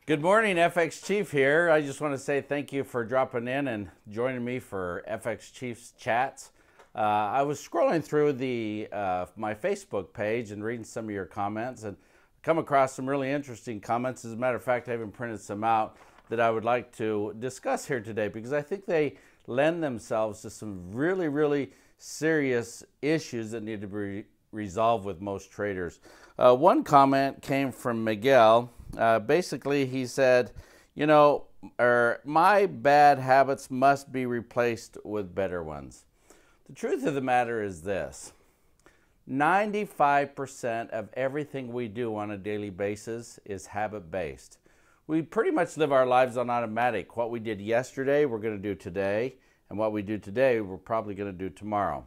Good morning, FX Chief here. I just want to say thank you for dropping in and joining me for FX Chief's chats. I was scrolling through my Facebook page and reading some of your comments and come across some really interesting comments. As a matter of fact, I even printed some out that I would like to discuss here today because I think they lend themselves to some really serious issues that need to be resolved with most traders. One comment came from Miguel. Basically, he said, my bad habits must be replaced with better ones. The truth of the matter is this: 95% of everything we do on a daily basis is habit-based. We pretty much live our lives on automatic. What we did yesterday, we're going to do today, and what we do today, we're probably going to do tomorrow.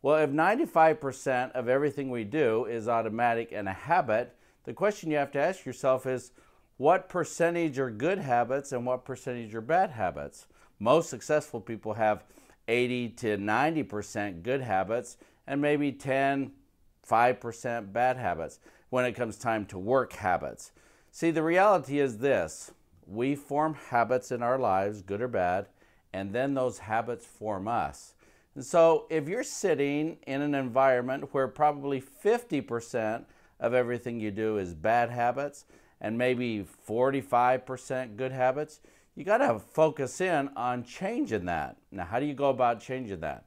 Well, if 95% of everything we do is automatic and a habit, the question you have to ask yourself is, what percentage are good habits and what percentage are bad habits? Most successful people have 80 to 90% good habits and maybe 5% bad habits when it comes time to work habits. See, the reality is this: we form habits in our lives, good or bad, and then those habits form us. And so if you're sitting in an environment where probably 50% of everything you do is bad habits and maybe 45% good habits, you got to focus in on changing that. Now, how do you go about changing that?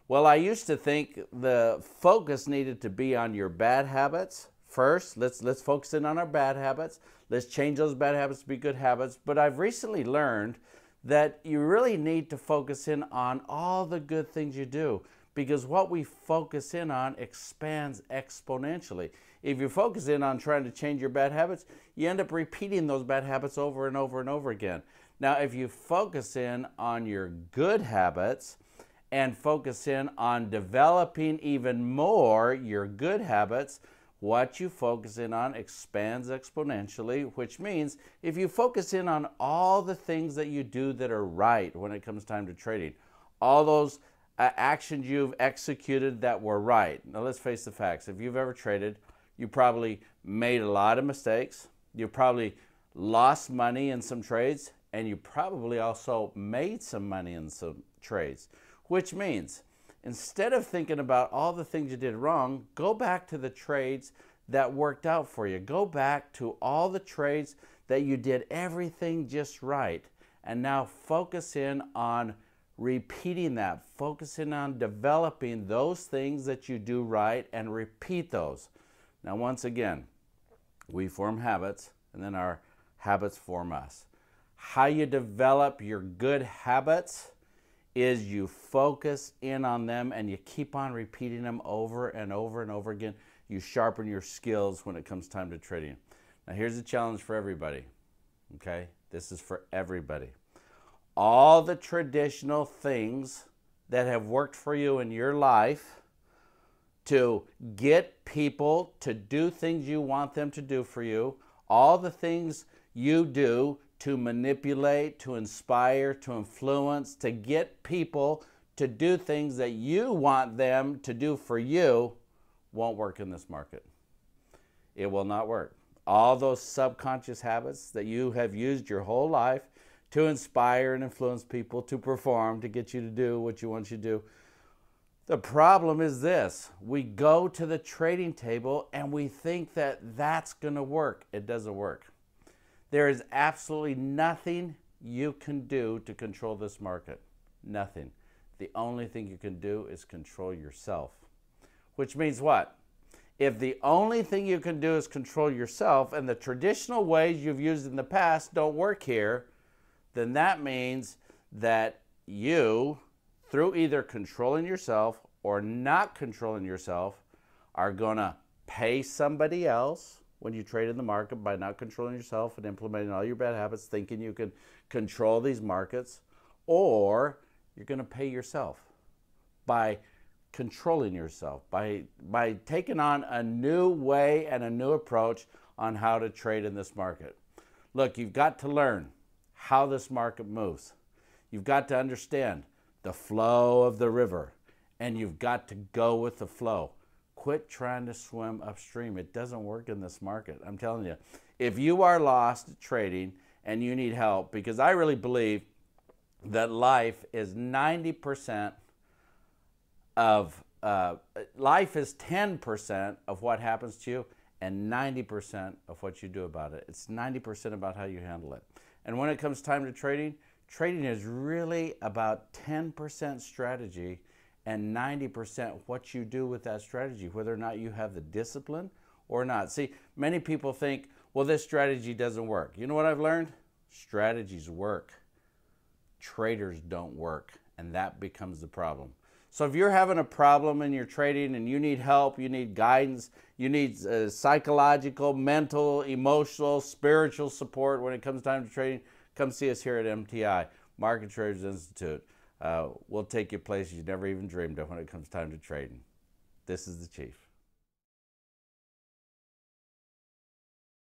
Well, I used to think the focus needed to be on your bad habits first. Let's focus in on our bad habits. Let's change those bad habits to be good habits. But I've recently learned that you really need to focus in on all the good things you do, because what we focus in on expands exponentially. If you focus in on trying to change your bad habits, you end up repeating those bad habits over and over and over again. Now, if you focus in on your good habits and focus in on developing even more your good habits, what you focus in on expands exponentially, which means if you focus in on all the things that you do that are right when it comes time to trading, all those actions you've executed that were right. Now, let's face the facts. If you've ever traded, you probably made a lot of mistakes. You probably lost money in some trades, and you probably also made some money in some trades, which means instead of thinking about all the things you did wrong, go back to the trades that worked out for you. Go back to all the trades that you did everything just right. And now focus in on repeating that. Focus in on developing those things that you do right and repeat those. Now, once again, we form habits and then our habits form us. How you develop your good habits is you focus in on them and you keep on repeating them over and over and over again. You sharpen your skills when it comes time to trading. Now, here's a challenge for everybody, okay? This is for everybody. All the traditional things that have worked for you in your life to get people to do things you want them to do for you, all the things you do to manipulate, to inspire, to influence, to get people to do things that you want them to do for you, won't work in this market. It will not work. All those subconscious habits that you have used your whole life to inspire and influence people to perform, to get you to do what you want you to do. The problem is this: we go to the trading table and we think that that's going to work. It doesn't work. There is absolutely nothing you can do to control this market. Nothing. The only thing you can do is control yourself. Which means what? If the only thing you can do is control yourself and the traditional ways you've used in the past don't work here, then that means that you, through either controlling yourself or not controlling yourself, are going to pay somebody else when you trade in the market by not controlling yourself and implementing all your bad habits, thinking you can control these markets, or you're going to pay yourself by controlling yourself, by taking on a new way and a new approach on how to trade in this market. Look, you've got to learn how this market moves. You've got to understand the flow of the river, and you've got to go with the flow. Quit trying to swim upstream. It doesn't work in this market. I'm telling you, If you are lost at trading and you need help, because I really believe that life is 90% of, life is 10% of what happens to you and 90% of what you do about it. It's 90% about how you handle it. And when it comes time to trading, trading is really about 10% strategy and 90% what you do with that strategy, whether or not you have the discipline or not. See, many people think, well, this strategy doesn't work. You know what I've learned? Strategies work. Traders don't work, and that becomes the problem. So if you're having a problem in your trading and you need help, you need guidance, you need psychological, mental, emotional, spiritual support when it comes time to trading, come see us here at MTI, Market Traders Institute. We'll take you places you never even dreamed of when it comes time to trading. This is the Chief.